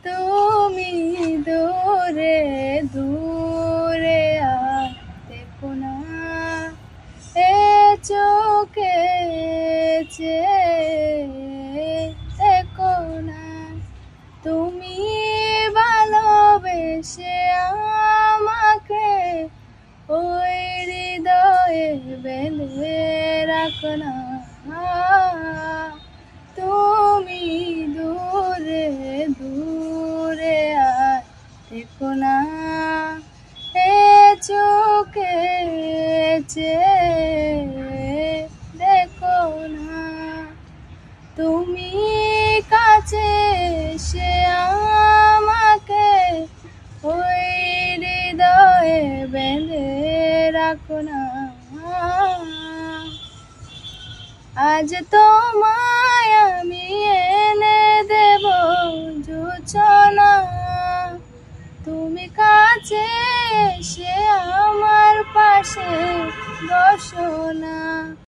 তুমি দূরে দূরে আর দেখো না, এ চোখে চেয়ে দেখো না। তুমি ভালোবেসে আমাকে ওই হৃদয়ে বেঁধে রাখো না। তুমি দূরে দূরে আর দেখো না, এ চোখে চেয়ে দেখো না। তুমি কাছে এসে আমাকে ওই হৃদয়ে বেঁধে রাখো না। আজ তোমায় আমি এনে দেব জোছনা, তুমি কাছে এসে আমার পাশে বসো না।